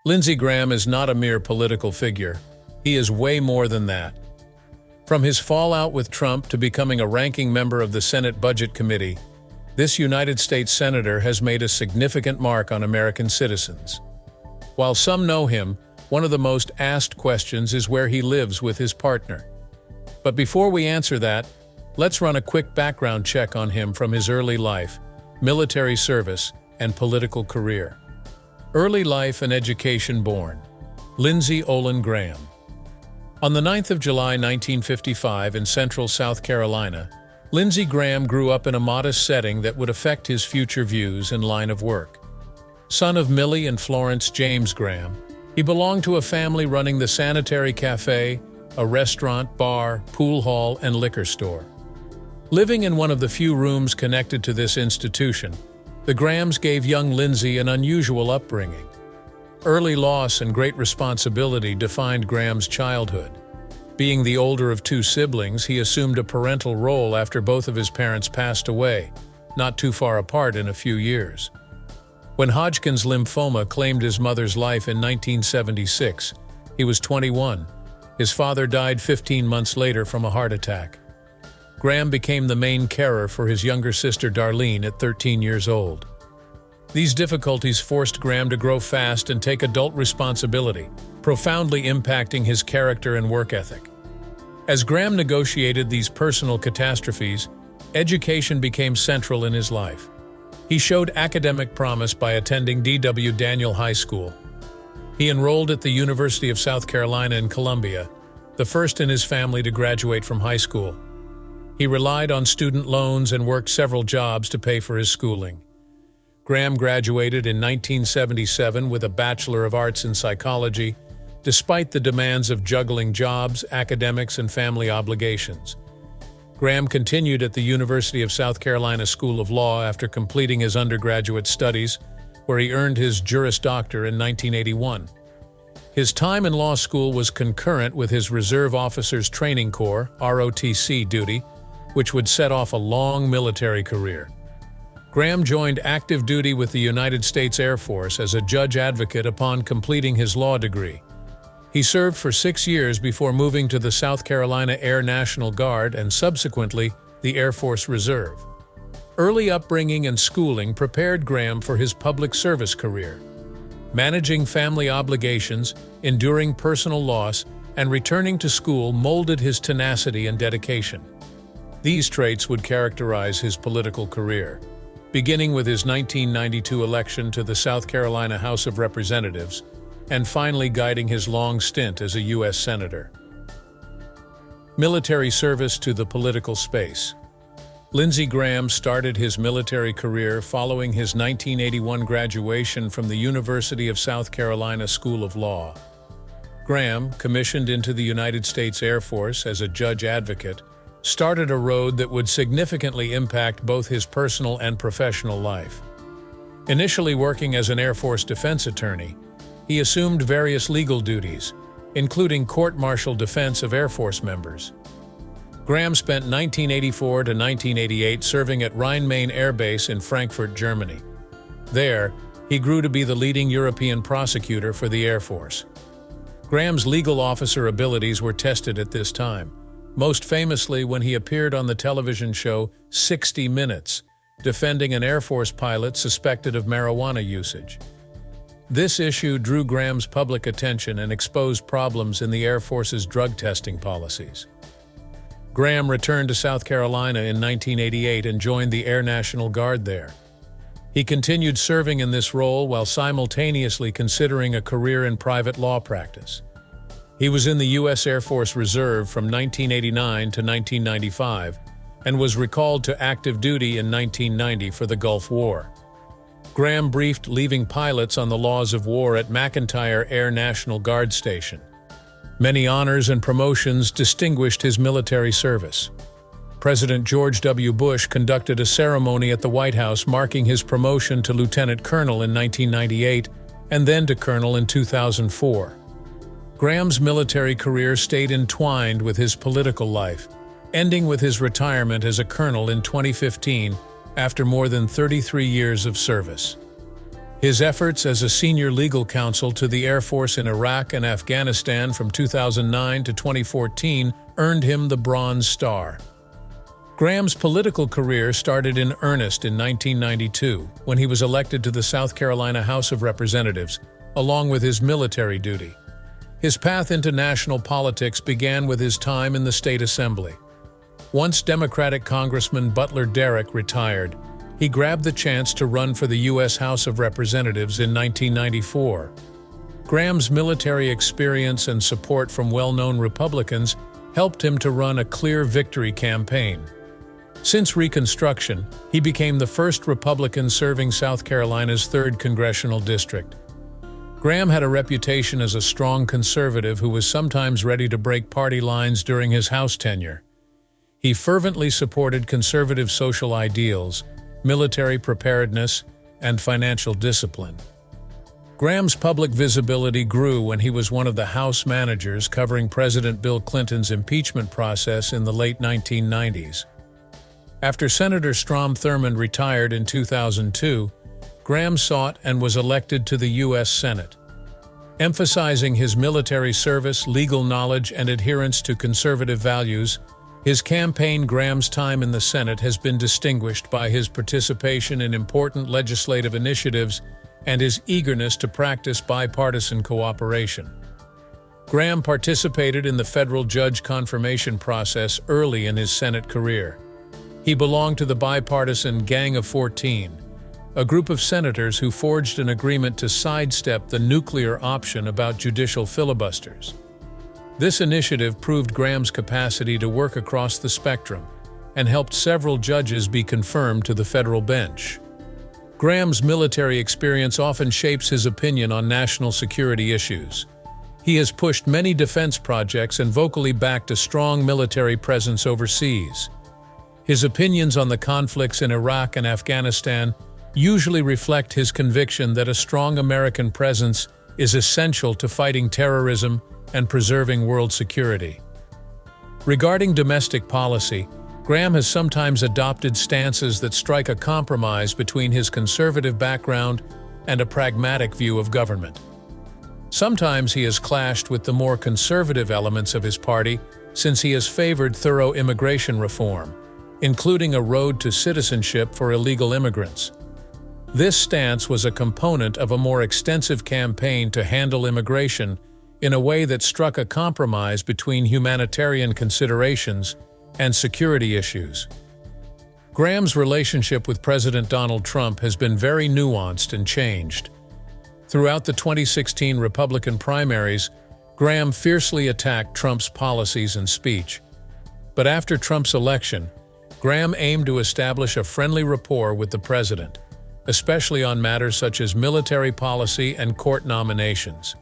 Lindsey Graham is not a mere political figure. He is way more than that. From his fallout with Trump to becoming a ranking member of the Senate Budget Committee, this United States Senator has made a significant mark on American citizens. While some know him, one of the most asked questions is where he lives with his partner. But before we answer that, let's run a quick background check on him from his early life, military service, and political career. Early life and education. Born Lindsey Olin Graham. On the 9th of July 1955 in central South Carolina, Lindsey Graham grew up in a modest setting that would affect his future views and line of work. Son of Millie and Florence James Graham, he belonged to a family running the Sanitary Cafe, a restaurant, bar, pool hall, and liquor store. Living in one of the few rooms connected to this institution, the Grahams gave young Lindsey an unusual upbringing. Early loss and great responsibility defined Graham's childhood. Being the older of two siblings, he assumed a parental role after both of his parents passed away, not too far apart in a few years. When Hodgkin's lymphoma claimed his mother's life in 1976, he was 21. His father died 15 months later from a heart attack. Graham became the main carer for his younger sister Darlene at 13 years old. These difficulties forced Graham to grow fast and take adult responsibility, profoundly impacting his character and work ethic. As Graham negotiated these personal catastrophes, education became central in his life. He showed academic promise by attending D.W. Daniel High School. He enrolled at the University of South Carolina in Columbia, the first in his family to graduate from high school. He relied on student loans and worked several jobs to pay for his schooling. Graham graduated in 1977 with a Bachelor of Arts in Psychology, despite the demands of juggling jobs, academics, and family obligations. Graham continued at the University of South Carolina School of Law after completing his undergraduate studies, where he earned his Juris Doctor in 1981. His time in law school was concurrent with his Reserve Officers Training Corps (ROTC) duty, which would set off a long military career. Graham joined active duty with the United States Air Force as a judge advocate upon completing his law degree. He served for 6 years before moving to the South Carolina Air National Guard and subsequently the Air Force Reserve. Early upbringing and schooling prepared Graham for his public service career. Managing family obligations, enduring personal loss, and returning to school molded his tenacity and dedication. These traits would characterize his political career, beginning with his 1992 election to the South Carolina House of Representatives, and finally guiding his long stint as a U.S. Senator. Military service to the political space. Lindsey Graham started his military career following his 1981 graduation from the University of South Carolina School of Law. Graham, commissioned into the United States Air Force as a judge advocate, started a road that would significantly impact both his personal and professional life. Initially working as an Air Force defense attorney, he assumed various legal duties, including court-martial defense of Air Force members. Graham spent 1984 to 1988 serving at Rhein-Main Air Base in Frankfurt, Germany. There, he grew to be the leading European prosecutor for the Air Force. Graham's legal officer abilities were tested at this time, most famously when he appeared on the television show 60 Minutes, defending an Air Force pilot suspected of marijuana usage. This issue drew Graham's public attention and exposed problems in the Air Force's drug testing policies. Graham returned to South Carolina in 1988 and joined the Air National Guard there. He continued serving in this role while simultaneously considering a career in private law practice. He was in the U.S. Air Force Reserve from 1989 to 1995 and was recalled to active duty in 1990 for the Gulf War. Graham briefed leaving pilots on the laws of war at McEntire Air National Guard Station. Many honors and promotions distinguished his military service. President George W. Bush conducted a ceremony at the White House marking his promotion to lieutenant colonel in 1998 and then to colonel in 2004. Graham's military career stayed entwined with his political life, ending with his retirement as a colonel in 2015 after more than 33 years of service. His efforts as a senior legal counsel to the Air Force in Iraq and Afghanistan from 2009 to 2014 earned him the Bronze Star. Graham's political career started in earnest in 1992, when he was elected to the South Carolina House of Representatives, along with his military duty. His path into national politics began with his time in the state assembly. Once Democratic Congressman Butler Derrick retired, he grabbed the chance to run for the U.S. House of Representatives in 1994. Graham's military experience and support from well-known Republicans helped him to run a clear victory campaign. Since Reconstruction, he became the first Republican serving South Carolina's 3rd Congressional District. Graham had a reputation as a strong conservative who was sometimes ready to break party lines during his House tenure. He fervently supported conservative social ideals, military preparedness, and financial discipline. Graham's public visibility grew when he was one of the House managers covering President Bill Clinton's impeachment process in the late 1990s. After Senator Strom Thurmond retired in 2002, Graham sought and was elected to the U.S. Senate. Emphasizing his military service, legal knowledge, and adherence to conservative values, his campaign Graham's time in the Senate has been distinguished by his participation in important legislative initiatives and his eagerness to practice bipartisan cooperation. Graham participated in the federal judge confirmation process early in his Senate career. He belonged to the bipartisan Gang of 14, a group of senators who forged an agreement to sidestep the nuclear option about judicial filibusters. This initiative proved Graham's capacity to work across the spectrum and helped several judges be confirmed to the federal bench. Graham's military experience often shapes his opinion on national security issues. He has pushed many defense projects and vocally backed a strong military presence overseas. His opinions on the conflicts in Iraq and Afghanistan usually reflect his conviction that a strong American presence is essential to fighting terrorism and preserving world security. Regarding domestic policy, Graham has sometimes adopted stances that strike a compromise between his conservative background and a pragmatic view of government. Sometimes he has clashed with the more conservative elements of his party, since he has favored thorough immigration reform, including a road to citizenship for illegal immigrants. This stance was a component of a more extensive campaign to handle immigration in a way that struck a compromise between humanitarian considerations and security issues. Graham's relationship with President Donald Trump has been very nuanced and changed. Throughout the 2016 Republican primaries, Graham fiercely attacked Trump's policies and speech. But after Trump's election, Graham aimed to establish a friendly rapport with the president, especially on matters such as military policy and court nominations.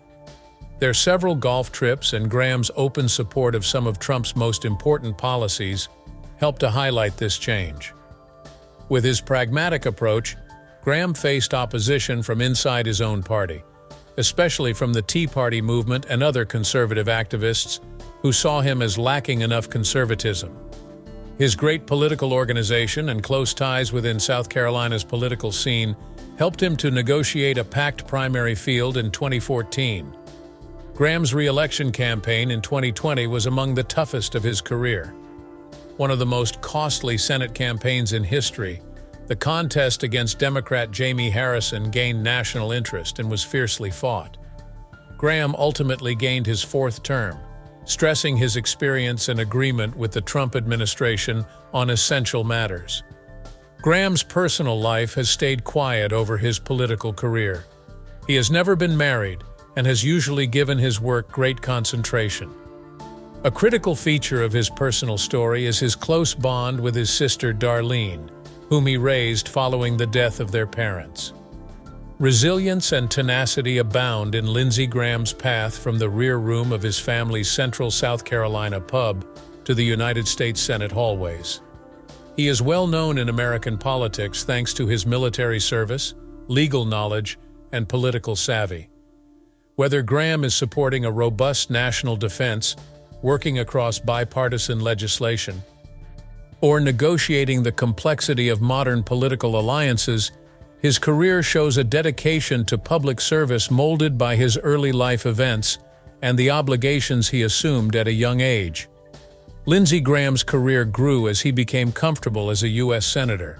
Their several golf trips and Graham's open support of some of Trump's most important policies helped to highlight this change. With his pragmatic approach, Graham faced opposition from inside his own party, especially from the Tea Party movement and other conservative activists who saw him as lacking enough conservatism. His great political organization and close ties within South Carolina's political scene helped him to negotiate a packed primary field in 2014. Graham's re-election campaign in 2020 was among the toughest of his career. One of the most costly Senate campaigns in history, the contest against Democrat Jamie Harrison gained national interest and was fiercely fought. Graham ultimately gained his 4th term, stressing his experience and agreement with the Trump administration on essential matters. Graham's personal life has stayed quiet over his political career. He has never been married and has usually given his work great concentration. A critical feature of his personal story is his close bond with his sister Darlene, whom he raised following the death of their parents. Resilience and tenacity abound in Lindsey Graham's path from the rear room of his family's Central South Carolina pub to the United States Senate hallways. He is well known in American politics thanks to his military service, legal knowledge, and political savvy. Whether Graham is supporting a robust national defense, working across bipartisan legislation, or negotiating the complexity of modern political alliances, His career shows a dedication to public service molded by his early life events and the obligations he assumed at a young age. Lindsey Graham's career grew as he became comfortable as a U.S. Senator.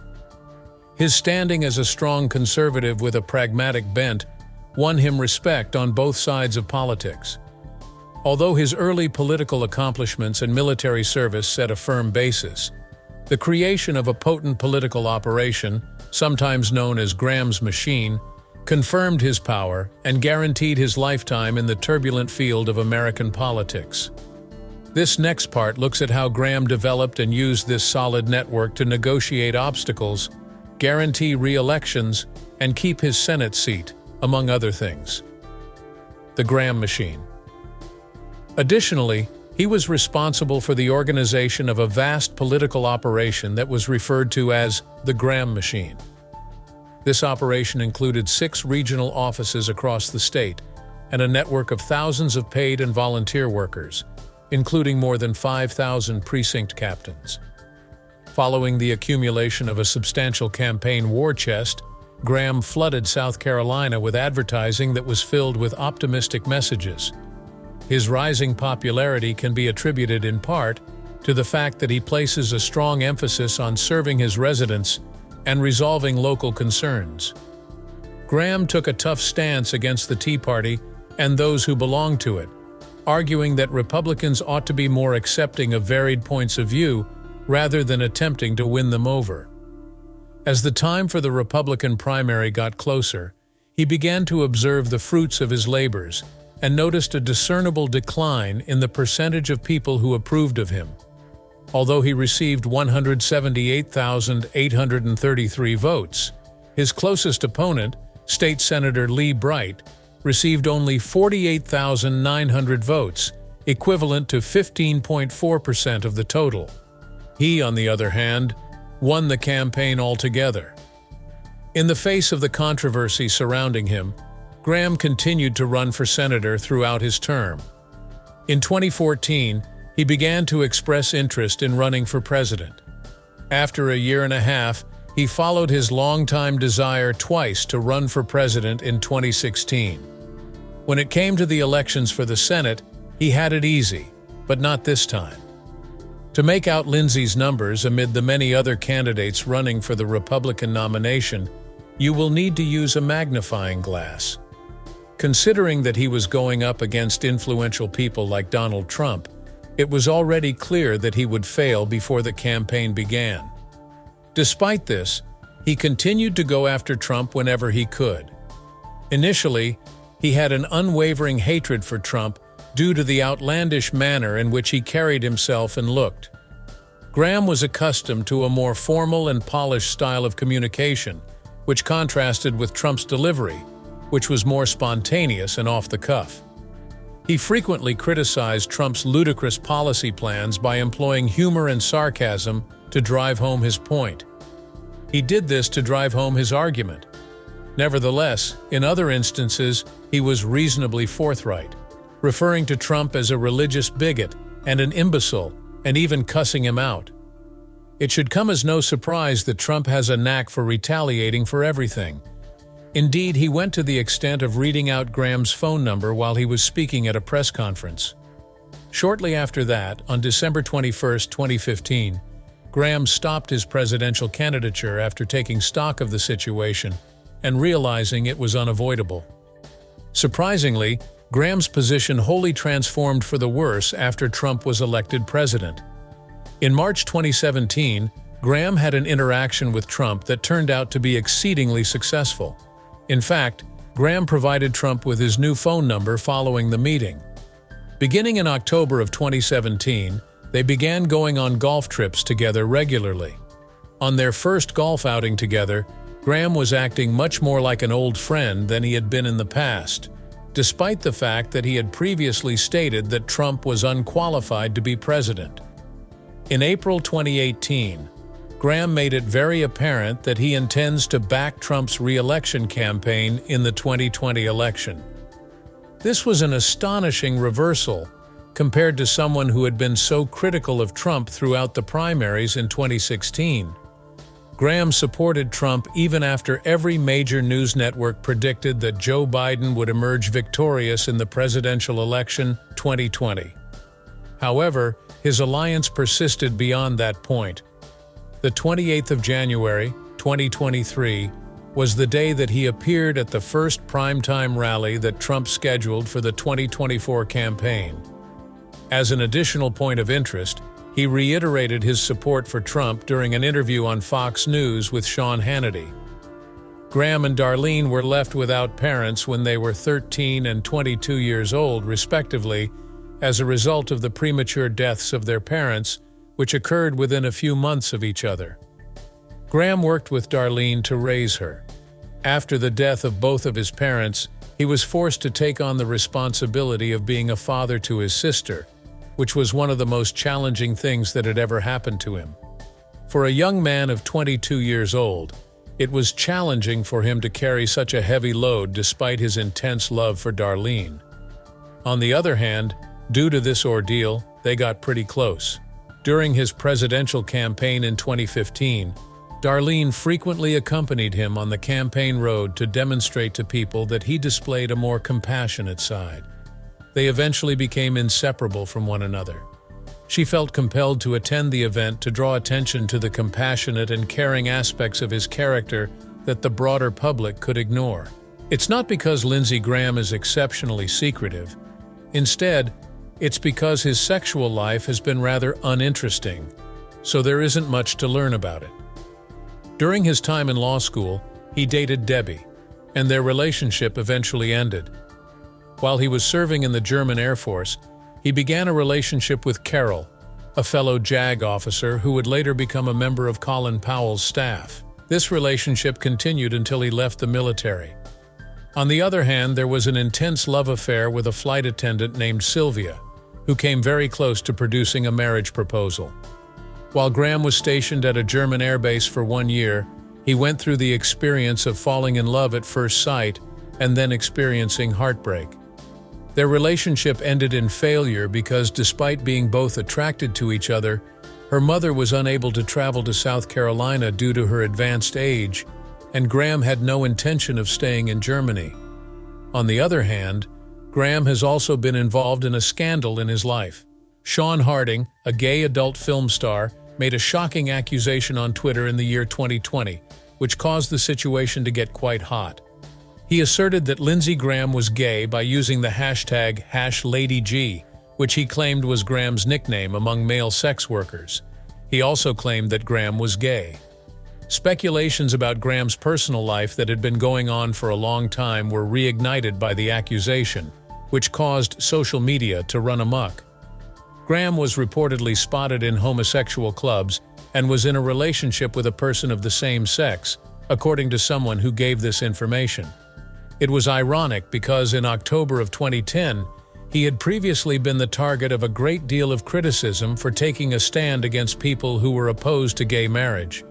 His standing as a strong conservative with a pragmatic bent won him respect on both sides of politics. Although his early political accomplishments and military service set a firm basis, the creation of a potent political operation, sometimes known as Graham's Machine, confirmed his power and guaranteed his lifetime in the turbulent field of American politics. This next part looks at how Graham developed and used this solid network to negotiate obstacles, guarantee re-elections, and keep his Senate seat, among other things. The Graham Machine. Additionally, he was responsible for the organization of a vast political operation that was referred to as the Graham Machine. This operation included 6 regional offices across the state and a network of thousands of paid and volunteer workers, including more than 5,000 precinct captains. Following the accumulation of a substantial campaign war chest, Graham flooded South Carolina with advertising that was filled with optimistic messages. His rising popularity can be attributed in part to the fact that he places a strong emphasis on serving his residents and resolving local concerns. Graham took a tough stance against the Tea Party and those who belonged to it, arguing that Republicans ought to be more accepting of varied points of view rather than attempting to win them over. As the time for the Republican primary got closer, he began to observe the fruits of his labors and noticed a discernible decline in the percentage of people who approved of him. Although he received 178,833 votes, his closest opponent, State Senator Lee Bright, received only 48,900 votes, equivalent to 15.4% of the total. He, on the other hand, won the campaign altogether. In the face of the controversy surrounding him, Graham continued to run for senator throughout his term. In 2014, he began to express interest in running for president. After a year and a half, he followed his longtime desire twice to run for president in 2016. When it came to the elections for the Senate, he had it easy, but not this time. To make out Lindsey's numbers amid the many other candidates running for the Republican nomination, you will need to use a magnifying glass. Considering that he was going up against influential people like Donald Trump, it was already clear that he would fail before the campaign began. Despite this, he continued to go after Trump whenever he could. Initially, he had an unwavering hatred for Trump due to the outlandish manner in which he carried himself and looked. Graham was accustomed to a more formal and polished style of communication, which contrasted with Trump's delivery, which was more spontaneous and off the cuff. He frequently criticized Trump's ludicrous policy plans by employing humor and sarcasm to drive home his point. He did this to drive home his argument. Nevertheless, in other instances, he was reasonably forthright, referring to Trump as a religious bigot and an imbecile, and even cussing him out. It should come as no surprise that Trump has a knack for retaliating for everything. Indeed, he went to the extent of reading out Graham's phone number while he was speaking at a press conference. Shortly after that, on December 21, 2015, Graham stopped his presidential candidature after taking stock of the situation and realizing it was unavoidable. Surprisingly, Graham's position wholly transformed for the worse after Trump was elected president. In March 2017, Graham had an interaction with Trump that turned out to be exceedingly successful. In fact, Graham provided Trump with his new phone number following the meeting. Beginning in October of 2017, they began going on golf trips together regularly. On their first golf outing together, Graham was acting much more like an old friend than he had been in the past, despite the fact that he had previously stated that Trump was unqualified to be president. In April 2018, Graham made it very apparent that he intends to back Trump's re-election campaign in the 2020 election. This was an astonishing reversal compared to someone who had been so critical of Trump throughout the primaries in 2016. Graham supported Trump even after every major news network predicted that Joe Biden would emerge victorious in the presidential election 2020. However, his alliance persisted beyond that point. The 28th of January, 2023, was the day that he appeared at the first primetime rally that Trump scheduled for the 2024 campaign. As an additional point of interest, he reiterated his support for Trump during an interview on Fox News with Sean Hannity. Graham and Darlene were left without parents when they were 13 and 22 years old, respectively, as a result of the premature deaths of their parents, which occurred within a few months of each other. Graham worked with Darlene to raise her. After the death of both of his parents, he was forced to take on the responsibility of being a father to his sister, which was one of the most challenging things that had ever happened to him. For a young man of 22 years old, it was challenging for him to carry such a heavy load despite his intense love for Darlene. On the other hand, due to this ordeal, they got pretty close. During his presidential campaign in 2015, Darlene frequently accompanied him on the campaign road to demonstrate to people that he displayed a more compassionate side. They eventually became inseparable from one another. She felt compelled to attend the event to draw attention to the compassionate and caring aspects of his character that the broader public could ignore. It's not because Lindsey Graham is exceptionally secretive. Instead, it's because his sexual life has been rather uninteresting, so there isn't much to learn about it. During his time in law school, he dated Debbie, and their relationship eventually ended. While he was serving in the German Air Force, he began a relationship with Carol, a fellow JAG officer who would later become a member of Colin Powell's staff. This relationship continued until he left the military. On the other hand, there was an intense love affair with a flight attendant named Sylvia, who came very close to producing a marriage proposal. While Graham was stationed at a German air base for 1 year, he went through the experience of falling in love at first sight and then experiencing heartbreak. Their relationship ended in failure because, despite being both attracted to each other, her mother was unable to travel to South Carolina due to her advanced age, and Graham had no intention of staying in Germany. On the other hand, Graham has also been involved in a scandal in his life. Sean Harding, a gay adult film star, made a shocking accusation on Twitter in the year 2020, which caused the situation to get quite hot. He asserted that Lindsey Graham was gay by using the hashtag #LadyG, which he claimed was Graham's nickname among male sex workers. He also claimed that Graham was gay. Speculations about Graham's personal life that had been going on for a long time were reignited by the accusation, which caused social media to run amok. Graham was reportedly spotted in homosexual clubs and was in a relationship with a person of the same sex, according to someone who gave this information. It was ironic because in October of 2010, he had previously been the target of a great deal of criticism for taking a stand against people who were opposed to gay marriage.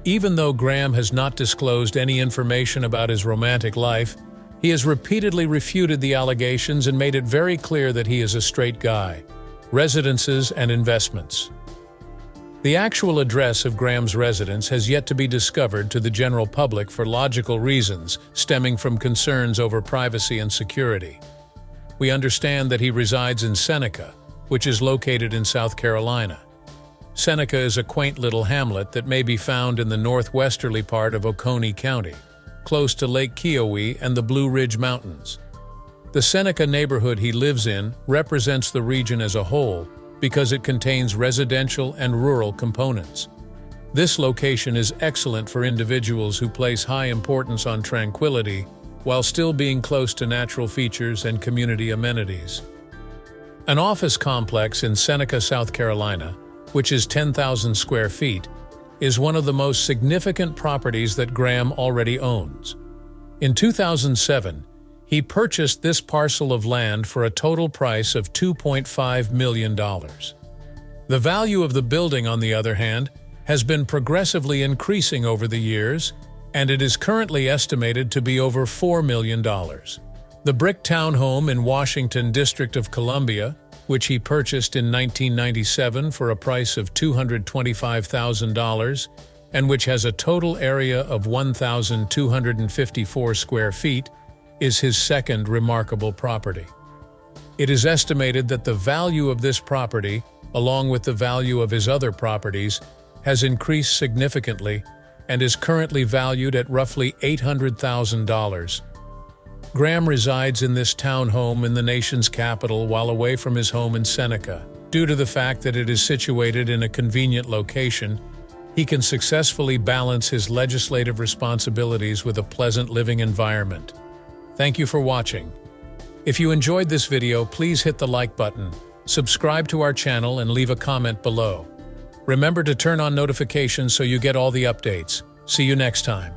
Even though Graham has not disclosed any information about his romantic life, he has repeatedly refuted the allegations and made it very clear that he is a straight guy. Residences and investments. The actual address of Graham's residence has yet to be discovered to the general public for logical reasons stemming from concerns over privacy and security. We understand that he resides in Seneca, which is located in South Carolina. Seneca is a quaint little hamlet that may be found in the northwesterly part of Oconee County, close to Lake Keowee and the Blue Ridge Mountains. The Seneca neighborhood he lives in represents the region as a whole because it contains residential and rural components. This location is excellent for individuals who place high importance on tranquility while still being close to natural features and community amenities. An office complex in Seneca, South Carolina, which is 10,000 square feet, is one of the most significant properties that Graham already owns. In 2007, he purchased this parcel of land for a total price of $2.5 million. The value of the building, on the other hand, has been progressively increasing over the years, and it is currently estimated to be over $4 million. The brick townhome in Washington, District of Columbia, which he purchased in 1997 for a price of $225,000, and which has a total area of 1,254 square feet, is his second remarkable property. It is estimated that the value of this property, along with the value of his other properties, has increased significantly and is currently valued at roughly $800,000. Graham resides in this townhome in the nation's capital while away from his home in Seneca. Due to the fact that it is situated in a convenient location, he can successfully balance his legislative responsibilities with a pleasant living environment. Thank you for watching. If you enjoyed this video, please hit the like button, subscribe to our channel, and leave a comment below. Remember to turn on notifications so you get all the updates. See you next time.